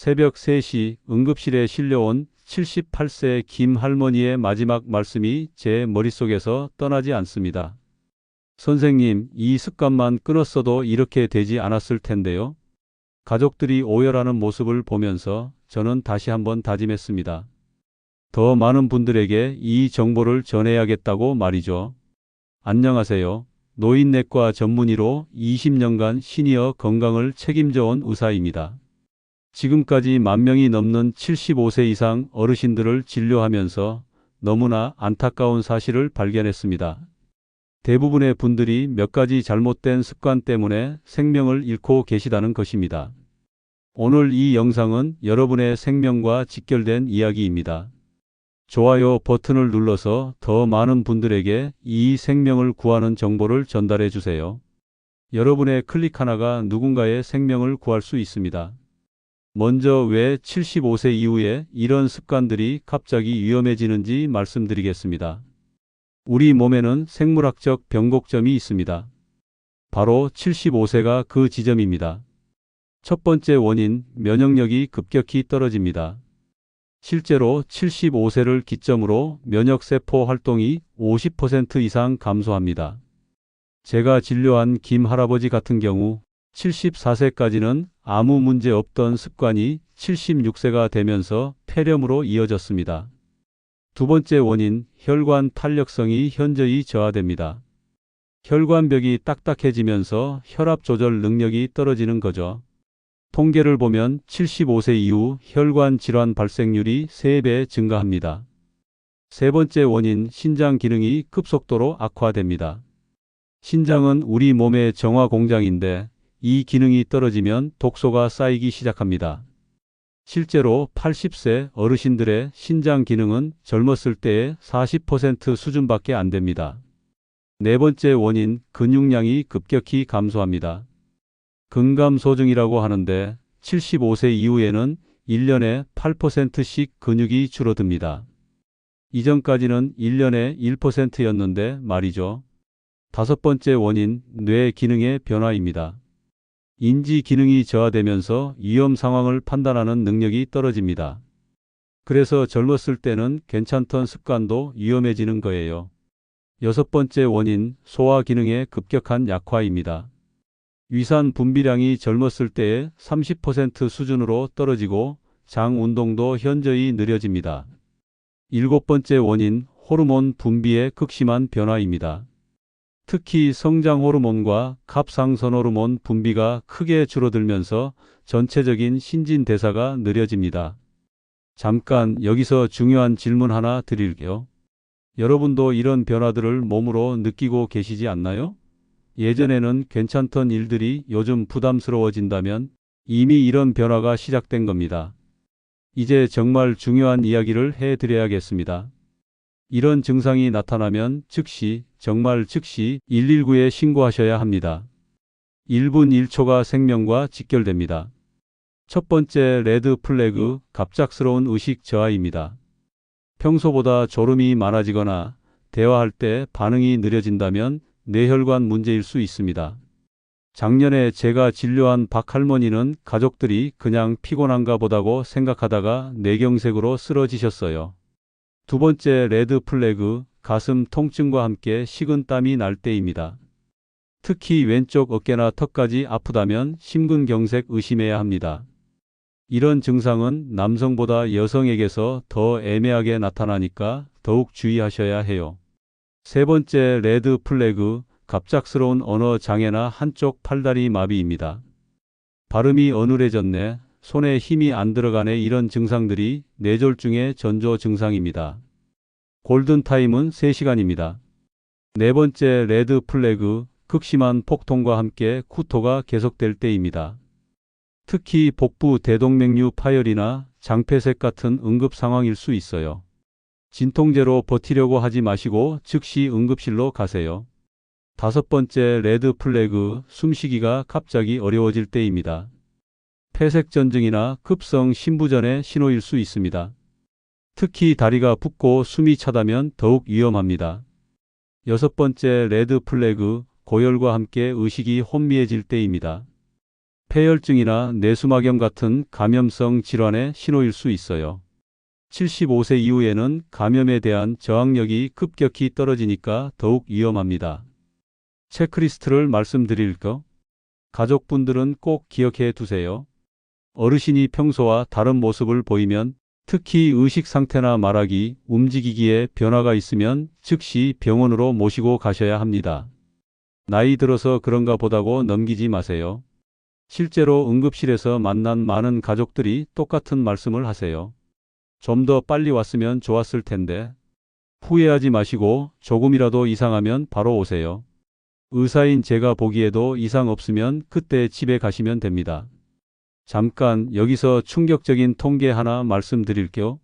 새벽 3시 응급실에 실려온 78세 김 할머니의 마지막 말씀이 제 머릿속에서 떠나지 않습니다. 선생님, 이 습관만 끊었어도 이렇게 되지 않았을 텐데요. 가족들이 오열하는 모습을 보면서 저는 다시 한번 다짐했습니다. 더 많은 분들에게 이 정보를 전해야겠다고 말이죠. 안녕하세요. 노인내과 전문의로 20년간 시니어 건강을 책임져온 의사입니다. 지금까지 10,000명이 넘는 75세 이상 어르신들을 진료하면서 너무나 안타까운 사실을 발견했습니다. 대부분의 분들이 몇 가지 잘못된 습관 때문에 생명을 잃고 계시다는 것입니다. 오늘 이 영상은 여러분의 생명과 직결된 이야기입니다. 좋아요 버튼을 눌러서 더 많은 분들에게 이 생명을 구하는 정보를 전달해 주세요. 여러분의 클릭 하나가 누군가의 생명을 구할 수 있습니다. 먼저 왜 75세 이후에 이런 습관들이 갑자기 위험해지는지 말씀드리겠습니다. 우리 몸에는 생물학적 변곡점이 있습니다. 바로 75세가 그 지점입니다. 첫 번째 원인, 면역력이 급격히 떨어집니다. 실제로 75세를 기점으로 면역세포 활동이 50% 이상 감소합니다. 제가 진료한 김 할아버지 같은 경우 74세까지는 아무 문제 없던 습관이 76세가 되면서 폐렴으로 이어졌습니다. 두 번째 원인, 혈관 탄력성이 현저히 저하됩니다. 혈관벽이 딱딱해지면서 혈압 조절 능력이 떨어지는 거죠. 통계를 보면 75세 이후 혈관 질환 발생률이 3배 증가합니다. 세 번째 원인, 신장 기능이 급속도로 악화됩니다. 신장은 우리 몸의 정화 공장인데 이 기능이 떨어지면 독소가 쌓이기 시작합니다. 실제로 80세 어르신들의 신장 기능은 젊었을 때의 40% 수준밖에 안 됩니다. 네 번째 원인, 근육량이 급격히 감소합니다. 근감소증이라고 하는데 75세 이후에는 1년에 8%씩 근육이 줄어듭니다. 이전까지는 1년에 1%였는데 말이죠. 다섯 번째 원인, 뇌 기능의 변화입니다. 인지 기능이 저하되면서 위험 상황을 판단하는 능력이 떨어집니다. 그래서 젊었을 때는 괜찮던 습관도 위험해지는 거예요. 여섯 번째 원인, 소화 기능의 급격한 약화입니다. 위산 분비량이 젊었을 때의 30% 수준으로 떨어지고 장 운동도 현저히 느려집니다. 일곱 번째 원인, 호르몬 분비의 극심한 변화입니다. 특히 성장 호르몬과 갑상선 호르몬 분비가 크게 줄어들면서 전체적인 신진대사가 느려집니다. 잠깐 여기서 중요한 질문 하나 드릴게요. 여러분도 이런 변화들을 몸으로 느끼고 계시지 않나요? 예전에는 괜찮던 일들이 요즘 부담스러워진다면 이미 이런 변화가 시작된 겁니다. 이제 정말 중요한 이야기를 해드려야겠습니다. 이런 증상이 나타나면 정말 즉시 119에 신고하셔야 합니다. 1분 1초가 생명과 직결됩니다. 첫 번째 레드 플래그, 갑작스러운 의식 저하입니다. 평소보다 졸음이 많아지거나 대화할 때 반응이 느려진다면 뇌혈관 문제일 수 있습니다. 작년에 제가 진료한 박 할머니는 가족들이 그냥 피곤한가 보다고 생각하다가 뇌경색으로 쓰러지셨어요. 두 번째 레드 플래그, 가슴 통증과 함께 식은땀이 날 때입니다. 특히 왼쪽 어깨나 턱까지 아프다면 심근경색 의심해야 합니다. 이런 증상은 남성보다 여성에게서 더 애매하게 나타나니까 더욱 주의하셔야 해요. 세 번째 레드 플래그, 갑작스러운 언어 장애나 한쪽 팔다리 마비입니다. 발음이 어눌해졌네, 손에 힘이 안 들어가네, 이런 증상들이 뇌졸중의 전조 증상입니다. 골든타임은 3시간입니다. 네 번째 레드 플래그, 극심한 폭통과 함께 구토가 계속될 때입니다. 특히 복부 대동맥류 파열이나 장폐색 같은 응급 상황일 수 있어요. 진통제로 버티려고 하지 마시고 즉시 응급실로 가세요. 다섯 번째 레드 플래그, 숨쉬기가 갑자기 어려워질 때입니다. 폐색전증이나 급성 심부전의 신호일 수 있습니다. 특히 다리가 붓고 숨이 차다면 더욱 위험합니다. 여섯 번째 레드 플래그, 고열과 함께 의식이 혼미해질 때입니다. 폐혈증이나 뇌수막염 같은 감염성 질환의 신호일 수 있어요. 75세 이후에는 감염에 대한 저항력이 급격히 떨어지니까 더욱 위험합니다. 체크리스트를 말씀드릴까? 가족분들은 꼭 기억해 두세요. 어르신이 평소와 다른 모습을 보이면, 특히 의식 상태나 말하기, 움직이기에 변화가 있으면 즉시 병원으로 모시고 가셔야 합니다. 나이 들어서 그런가 보다고 넘기지 마세요. 실제로 응급실에서 만난 많은 가족들이 똑같은 말씀을 하세요. 좀 더 빨리 왔으면 좋았을 텐데. 후회하지 마시고 조금이라도 이상하면 바로 오세요. 의사인 제가 보기에도 이상 없으면 그때 집에 가시면 됩니다. 잠깐 여기서 충격적인 통계 하나 말씀드릴게요.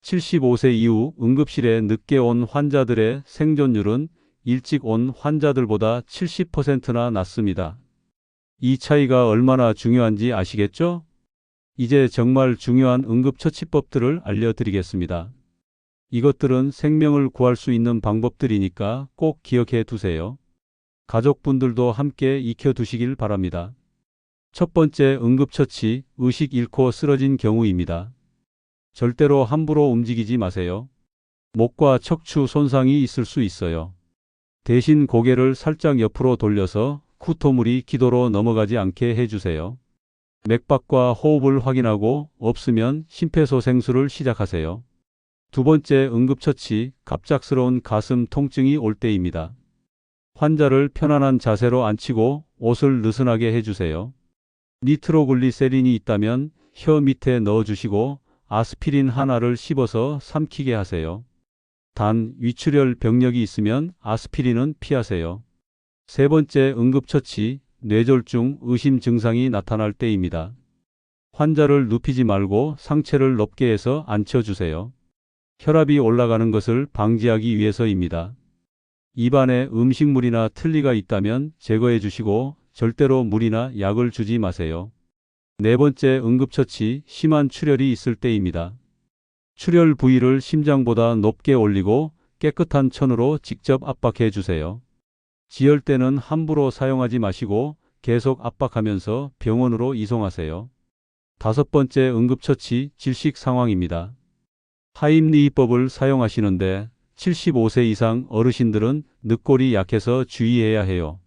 75세 이후 응급실에 늦게 온 환자들의 생존율은 일찍 온 환자들보다 70%나 낮습니다. 이 차이가 얼마나 중요한지 아시겠죠? 이제 정말 중요한 응급처치법들을 알려드리겠습니다. 이것들은 생명을 구할 수 있는 방법들이니까 꼭 기억해 두세요. 가족분들도 함께 익혀두시길 바랍니다. 첫 번째, 응급처치, 의식 잃고 쓰러진 경우입니다. 절대로 함부로 움직이지 마세요. 목과 척추 손상이 있을 수 있어요. 대신 고개를 살짝 옆으로 돌려서 구토물이 기도로 넘어가지 않게 해주세요. 맥박과 호흡을 확인하고 없으면 심폐소생술을 시작하세요. 두 번째, 응급처치, 갑작스러운 가슴 통증이 올 때입니다. 환자를 편안한 자세로 앉히고 옷을 느슨하게 해주세요. 니트로글리세린이 있다면 혀 밑에 넣어주시고 아스피린 하나를 씹어서 삼키게 하세요. 단, 위출혈 병력이 있으면 아스피린은 피하세요. 세 번째, 응급처치, 뇌졸중, 의심 증상이 나타날 때입니다. 환자를 눕히지 말고 상체를 높게 해서 앉혀주세요. 혈압이 올라가는 것을 방지하기 위해서입니다. 입안에 음식물이나 틀니가 있다면 제거해 주시고 절대로 물이나 약을 주지 마세요. 네 번째, 응급처치, 심한 출혈이 있을 때입니다. 출혈 부위를 심장보다 높게 올리고 깨끗한 천으로 직접 압박해 주세요. 지혈대는 함부로 사용하지 마시고 계속 압박하면서 병원으로 이송하세요. 다섯 번째, 응급처치, 질식 상황입니다. 하임리히법을 사용하시는데 75세 이상 어르신들은 늑골이 약해서 주의해야 해요.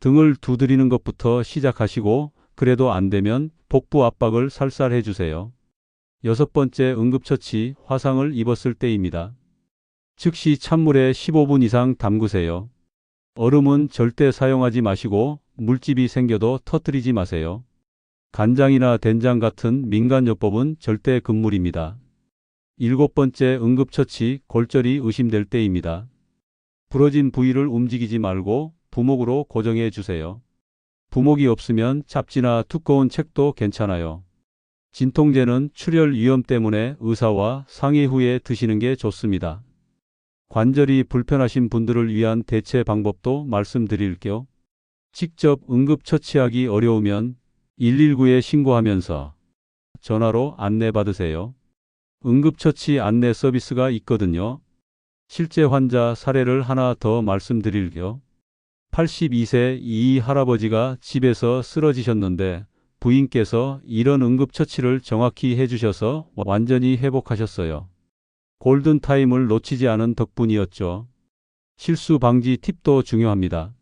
등을 두드리는 것부터 시작하시고 그래도 안 되면 복부 압박을 살살 해주세요. 여섯 번째, 응급처치, 화상을 입었을 때입니다. 즉시 찬물에 15분 이상 담그세요. 얼음은 절대 사용하지 마시고 물집이 생겨도 터뜨리지 마세요. 간장이나 된장 같은 민간요법은 절대 금물입니다. 일곱 번째, 응급처치, 골절이 의심될 때입니다. 부러진 부위를 움직이지 말고 부목으로 고정해 주세요. 부목이 없으면 잡지나 두꺼운 책도 괜찮아요. 진통제는 출혈 위험 때문에 의사와 상의 후에 드시는 게 좋습니다. 관절이 불편하신 분들을 위한 대체 방법도 말씀드릴게요. 직접 응급처치하기 어려우면 119에 신고하면서 전화로 안내받으세요. 응급처치 안내 서비스가 있거든요. 실제 환자 사례를 하나 더 말씀드릴게요. 82세 이 할아버지가 집에서 쓰러지셨는데 부인께서 이런 응급처치를 정확히 해주셔서 완전히 회복하셨어요. 골든타임을 놓치지 않은 덕분이었죠. 실수 방지 팁도 중요합니다.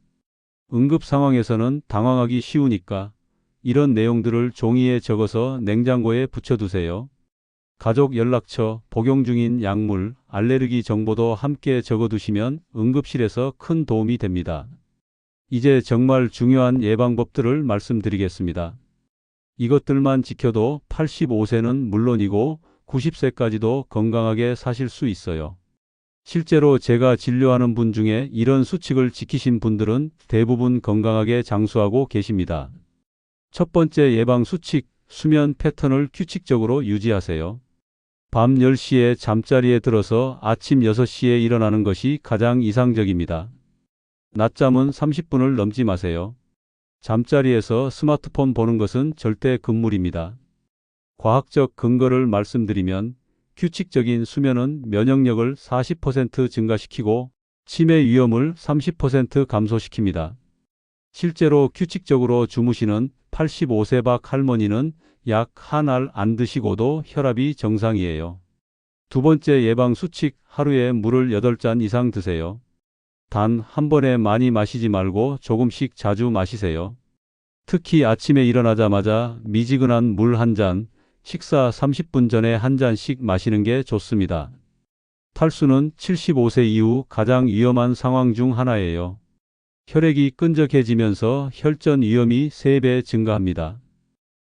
응급 상황에서는 당황하기 쉬우니까 이런 내용들을 종이에 적어서 냉장고에 붙여두세요. 가족 연락처, 복용 중인 약물, 알레르기 정보도 함께 적어두시면 응급실에서 큰 도움이 됩니다. 이제 정말 중요한 예방법들을 말씀드리겠습니다. 이것들만 지켜도 85세는 물론이고 90세까지도 건강하게 사실 수 있어요. 실제로 제가 진료하는 분 중에 이런 수칙을 지키신 분들은 대부분 건강하게 장수하고 계십니다. 첫 번째 예방 수칙, 수면 패턴을 규칙적으로 유지하세요. 밤 10시에 잠자리에 들어서 아침 6시에 일어나는 것이 가장 이상적입니다. 낮잠은 30분을 넘지 마세요. 잠자리에서 스마트폰 보는 것은 절대 금물입니다. 과학적 근거를 말씀드리면 규칙적인 수면은 면역력을 40% 증가시키고 치매 위험을 30% 감소시킵니다. 실제로 규칙적으로 주무시는 85세 박 할머니는 약 한 알 안 드시고도 혈압이 정상이에요. 두 번째 예방 수칙, 하루에 물을 8잔 이상 드세요. 단 한 번에 많이 마시지 말고 조금씩 자주 마시세요. 특히 아침에 일어나자마자 미지근한 물 한 잔, 식사 30분 전에 한 잔씩 마시는 게 좋습니다. 탈수는 75세 이후 가장 위험한 상황 중 하나예요. 혈액이 끈적해지면서 혈전 위험이 3배 증가합니다.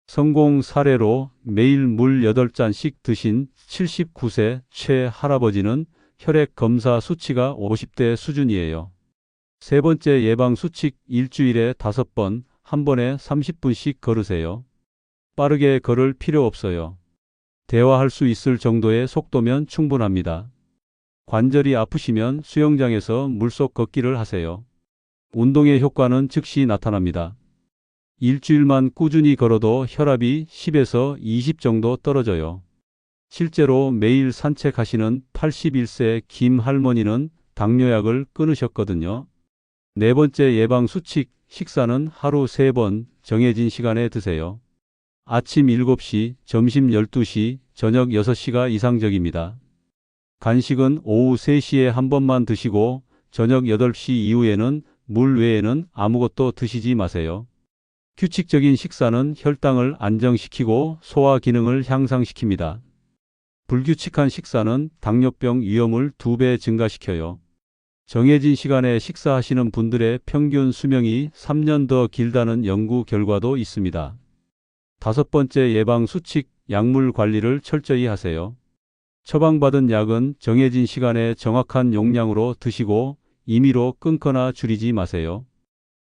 성공 사례로 매일 물 8잔씩 드신 79세 최 할아버지는 혈액 검사 수치가 50대 수준이에요. 세 번째 예방 수칙, 일주일에 5번, 한 번에 30분씩 걸으세요. 빠르게 걸을 필요 없어요. 대화할 수 있을 정도의 속도면 충분합니다. 관절이 아프시면 수영장에서 물속 걷기를 하세요. 운동의 효과는 즉시 나타납니다. 일주일만 꾸준히 걸어도 혈압이 10에서 20 정도 떨어져요. 실제로 매일 산책하시는 81세 김 할머니는 당뇨약을 끊으셨거든요. 네 번째 예방 수칙, 식사는 하루 3번 정해진 시간에 드세요. 아침 7시, 점심 12시, 저녁 6시가 이상적입니다. 간식은 오후 3시에 한 번만 드시고 저녁 8시 이후에는 물 외에는 아무것도 드시지 마세요. 규칙적인 식사는 혈당을 안정시키고 소화 기능을 향상시킵니다. 불규칙한 식사는 당뇨병 위험을 2배 증가시켜요. 정해진 시간에 식사하시는 분들의 평균 수명이 3년 더 길다는 연구 결과도 있습니다. 다섯 번째 예방 수칙, 약물 관리를 철저히 하세요. 처방받은 약은 정해진 시간에 정확한 용량으로 드시고 임의로 끊거나 줄이지 마세요.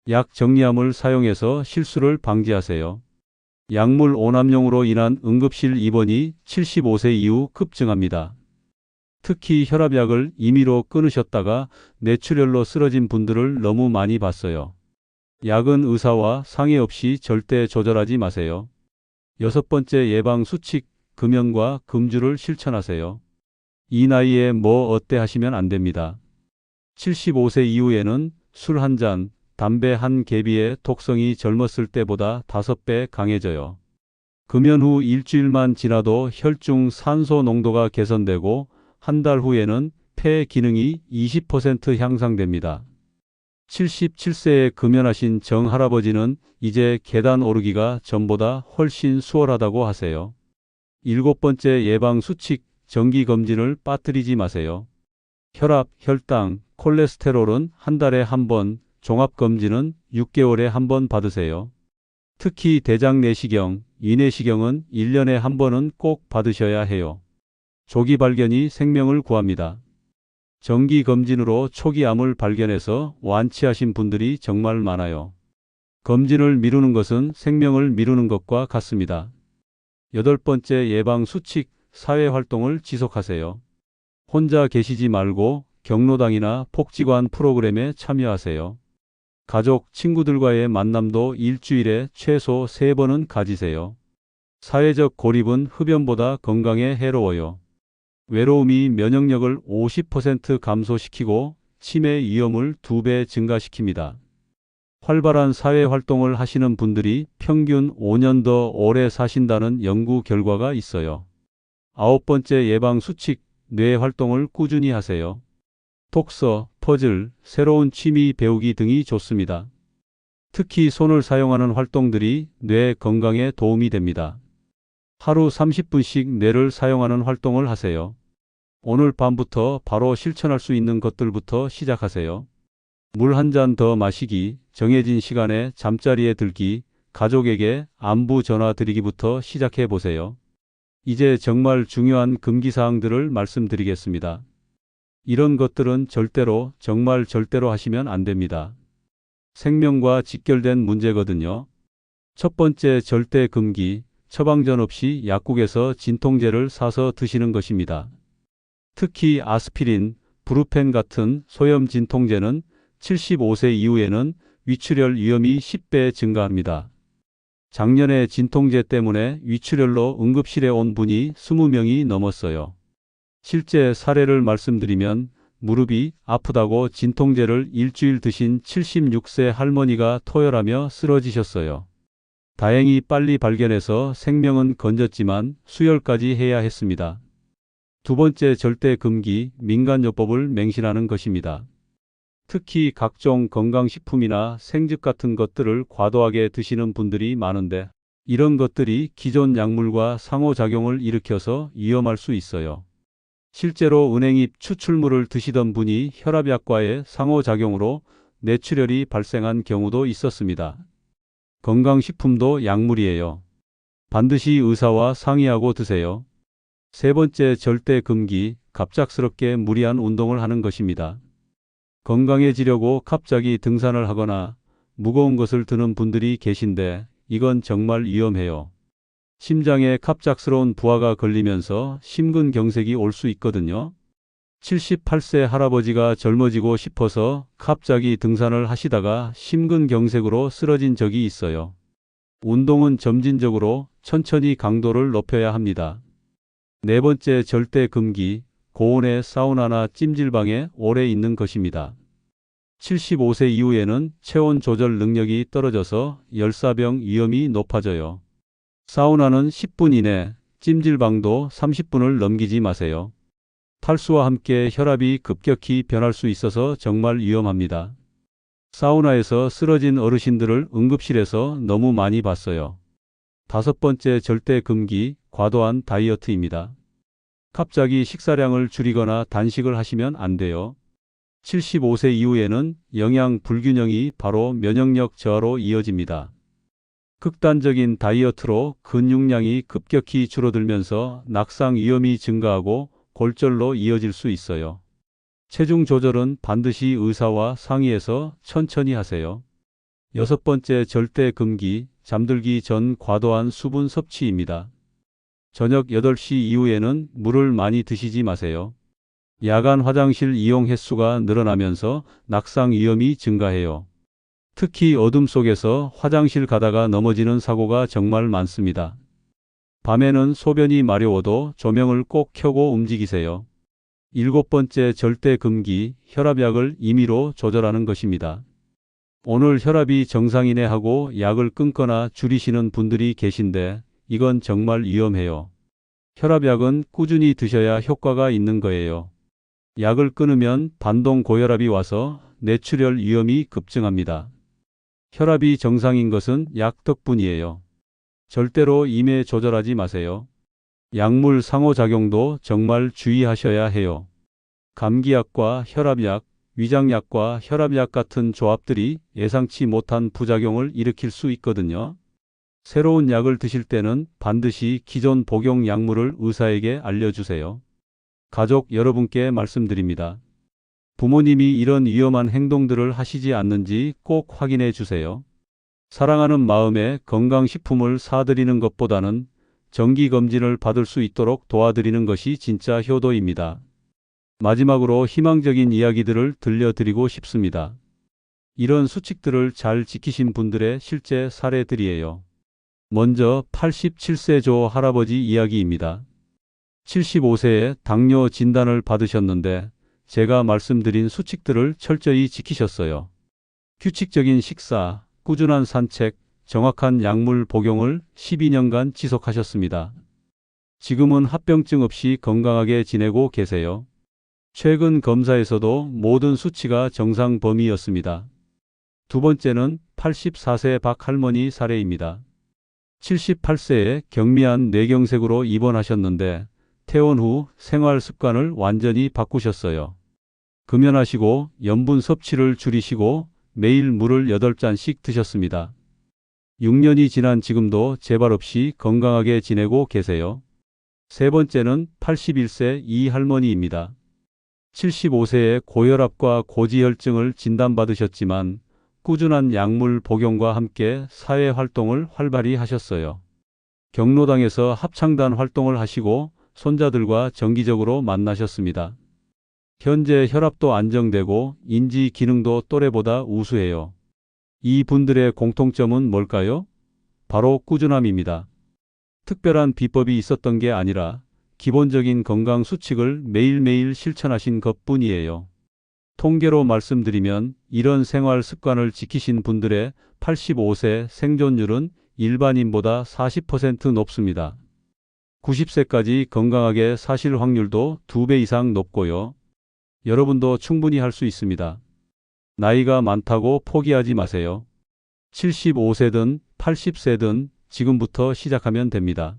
약 정리함을 사용해서 실수를 방지하세요. 약물 오남용으로 인한 응급실 입원이 75세 이후 급증합니다. 특히 혈압약을 임의로 끊으셨다가 뇌출혈로 쓰러진 분들을 너무 많이 봤어요. 약은 의사와 상의 없이 절대 조절하지 마세요. 여섯 번째 예방 수칙, 금연과 금주를 실천하세요. 이 나이에 뭐 어때 하시면 안 됩니다. 75세 이후에는 술 한 잔, 담배 한 개비의 독성이 젊었을 때보다 5배 강해져요. 금연 후 일주일만 지나도 혈중 산소 농도가 개선되고 한 달 후에는 폐 기능이 20% 향상됩니다. 77세에 금연하신 정 할아버지는 이제 계단 오르기가 전보다 훨씬 수월하다고 하세요. 일곱 번째 예방 수칙, 정기 검진을 빠뜨리지 마세요. 혈압, 혈당, 콜레스테롤은 한 달에 한 번, 종합검진은 6개월에 한 번 받으세요. 특히 대장 내시경, 위내시경은 1년에 한 번은 꼭 받으셔야 해요. 조기 발견이 생명을 구합니다. 정기 검진으로 초기 암을 발견해서 완치하신 분들이 정말 많아요. 검진을 미루는 것은 생명을 미루는 것과 같습니다. 여덟 번째 예방 수칙, 사회활동을 지속하세요. 혼자 계시지 말고 경로당이나 복지관 프로그램에 참여하세요. 가족, 친구들과의 만남도 일주일에 최소 3번은 가지세요. 사회적 고립은 흡연보다 건강에 해로워요. 외로움이 면역력을 50% 감소시키고 치매 위험을 2배 증가시킵니다. 활발한 사회활동을 하시는 분들이 평균 5년 더 오래 사신다는 연구 결과가 있어요. 아홉 번째 예방 수칙, 뇌 활동을 꾸준히 하세요. 독서, 퍼즐, 새로운 취미 배우기 등이 좋습니다. 특히 손을 사용하는 활동들이 뇌 건강에 도움이 됩니다. 하루 30분씩 뇌를 사용하는 활동을 하세요. 오늘 밤부터 바로 실천할 수 있는 것들부터 시작하세요. 물 한 잔 더 마시기, 정해진 시간에 잠자리에 들기, 가족에게 안부 전화 드리기부터 시작해 보세요. 이제 정말 중요한 금기사항들을 말씀드리겠습니다. 이런 것들은 절대로, 정말 절대로 하시면 안 됩니다. 생명과 직결된 문제거든요. 첫 번째 절대 금기, 처방전 없이 약국에서 진통제를 사서 드시는 것입니다. 특히 아스피린, 브루펜 같은 소염 진통제는 75세 이후에는 위출혈 위험이 10배 증가합니다. 작년에 진통제 때문에 위출혈로 응급실에 온 분이 20명이 넘었어요. 실제 사례를 말씀드리면 무릎이 아프다고 진통제를 일주일 드신 76세 할머니가 토혈하며 쓰러지셨어요. 다행히 빨리 발견해서 생명은 건졌지만 수혈까지 해야 했습니다. 두 번째 절대 금기, 민간요법을 맹신하는 것입니다. 특히 각종 건강식품이나 생즙 같은 것들을 과도하게 드시는 분들이 많은데 이런 것들이 기존 약물과 상호작용을 일으켜서 위험할 수 있어요. 실제로 은행잎 추출물을 드시던 분이 혈압약과의 상호작용으로 뇌출혈이 발생한 경우도 있었습니다. 건강식품도 약물이에요. 반드시 의사와 상의하고 드세요. 세 번째 절대 금기, 갑작스럽게 무리한 운동을 하는 것입니다. 건강해지려고 갑자기 등산을 하거나 무거운 것을 드는 분들이 계신데 이건 정말 위험해요. 심장에 갑작스러운 부하가 걸리면서 심근경색이 올 수 있거든요. 78세 할아버지가 젊어지고 싶어서 갑자기 등산을 하시다가 심근경색으로 쓰러진 적이 있어요. 운동은 점진적으로 천천히 강도를 높여야 합니다. 네 번째 절대 금기, 고온의 사우나나 찜질방에 오래 있는 것입니다. 75세 이후에는 체온 조절 능력이 떨어져서 열사병 위험이 높아져요. 사우나는 10분 이내, 찜질방도 30분을 넘기지 마세요. 탈수와 함께 혈압이 급격히 변할 수 있어서 정말 위험합니다. 사우나에서 쓰러진 어르신들을 응급실에서 너무 많이 봤어요. 다섯 번째 절대 금기, 과도한 다이어트입니다. 갑자기 식사량을 줄이거나 단식을 하시면 안 돼요. 75세 이후에는 영양 불균형이 바로 면역력 저하로 이어집니다. 극단적인 다이어트로 근육량이 급격히 줄어들면서 낙상 위험이 증가하고 골절로 이어질 수 있어요. 체중 조절은 반드시 의사와 상의해서 천천히 하세요. 여섯 번째 절대 금기, 잠들기 전 과도한 수분 섭취입니다. 저녁 8시 이후에는 물을 많이 드시지 마세요. 야간 화장실 이용 횟수가 늘어나면서 낙상 위험이 증가해요. 특히 어둠 속에서 화장실 가다가 넘어지는 사고가 정말 많습니다. 밤에는 소변이 마려워도 조명을 꼭 켜고 움직이세요. 일곱 번째 절대 금기, 혈압약을 임의로 조절하는 것입니다. 오늘 혈압이 정상이네 하고 약을 끊거나 줄이시는 분들이 계신데 이건 정말 위험해요. 혈압약은 꾸준히 드셔야 효과가 있는 거예요. 약을 끊으면 반동 고혈압이 와서 뇌출혈 위험이 급증합니다. 혈압이 정상인 것은 약 덕분이에요. 절대로 임의 조절하지 마세요. 약물 상호작용도 정말 주의하셔야 해요. 감기약과 혈압약, 위장약과 혈압약 같은 조합들이 예상치 못한 부작용을 일으킬 수 있거든요. 새로운 약을 드실 때는 반드시 기존 복용 약물을 의사에게 알려주세요. 가족 여러분께 말씀드립니다. 부모님이 이런 위험한 행동들을 하시지 않는지 꼭 확인해 주세요. 사랑하는 마음에 건강식품을 사드리는 것보다는 정기검진을 받을 수 있도록 도와드리는 것이 진짜 효도입니다. 마지막으로 희망적인 이야기들을 들려드리고 싶습니다. 이런 수칙들을 잘 지키신 분들의 실제 사례들이에요. 먼저 87세 조 할아버지 이야기입니다. 75세에 당뇨 진단을 받으셨는데 제가 말씀드린 수칙들을 철저히 지키셨어요. 규칙적인 식사, 꾸준한 산책, 정확한 약물 복용을 12년간 지속하셨습니다. 지금은 합병증 없이 건강하게 지내고 계세요. 최근 검사에서도 모든 수치가 정상 범위였습니다. 두 번째는 84세 박 할머니 사례입니다. 78세에 경미한 뇌경색으로 입원하셨는데 퇴원 후 생활 습관을 완전히 바꾸셨어요. 금연하시고 염분 섭취를 줄이시고 매일 물을 8잔씩 드셨습니다. 6년이 지난 지금도 재발 없이 건강하게 지내고 계세요. 세 번째는 81세 이 할머니입니다. 75세에 고혈압과 고지혈증을 진단받으셨지만 꾸준한 약물 복용과 함께 사회활동을 활발히 하셨어요. 경로당에서 합창단 활동을 하시고 손자들과 정기적으로 만나셨습니다. 현재 혈압도 안정되고 인지 기능도 또래보다 우수해요. 이 분들의 공통점은 뭘까요? 바로 꾸준함입니다. 특별한 비법이 있었던 게 아니라 기본적인 건강 수칙을 매일매일 실천하신 것뿐이에요. 통계로 말씀드리면 이런 생활 습관을 지키신 분들의 85세 생존율은 일반인보다 40% 높습니다. 90세까지 건강하게 사실 확률도 2배 이상 높고요. 여러분도 충분히 할 수 있습니다. 나이가 많다고 포기하지 마세요. 75세든 80세든 지금부터 시작하면 됩니다.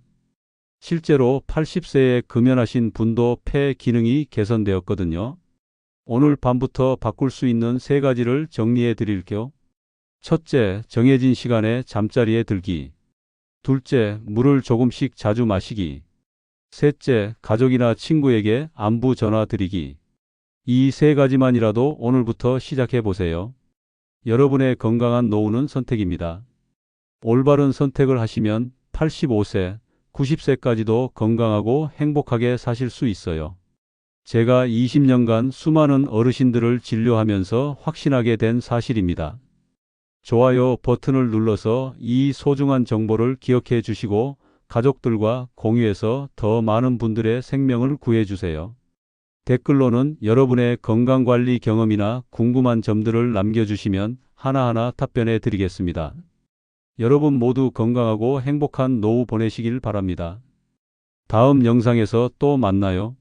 실제로 80세에 금연하신 분도 폐 기능이 개선되었거든요. 오늘 밤부터 바꿀 수 있는 3가지를 정리해 드릴게요. 첫째, 정해진 시간에 잠자리에 들기. 둘째, 물을 조금씩 자주 마시기. 셋째, 가족이나 친구에게 안부 전화 드리기. 이 3가지만이라도 오늘부터 시작해 보세요. 여러분의 건강한 노후는 선택입니다. 올바른 선택을 하시면 85세, 90세까지도 건강하고 행복하게 사실 수 있어요. 제가 20년간 수많은 어르신들을 진료하면서 확신하게 된 사실입니다. 좋아요 버튼을 눌러서 이 소중한 정보를 기억해 주시고 가족들과 공유해서 더 많은 분들의 생명을 구해 주세요. 댓글로는 여러분의 건강관리 경험이나 궁금한 점들을 남겨주시면 하나하나 답변해 드리겠습니다. 여러분 모두 건강하고 행복한 노후 보내시길 바랍니다. 다음 영상에서 또 만나요.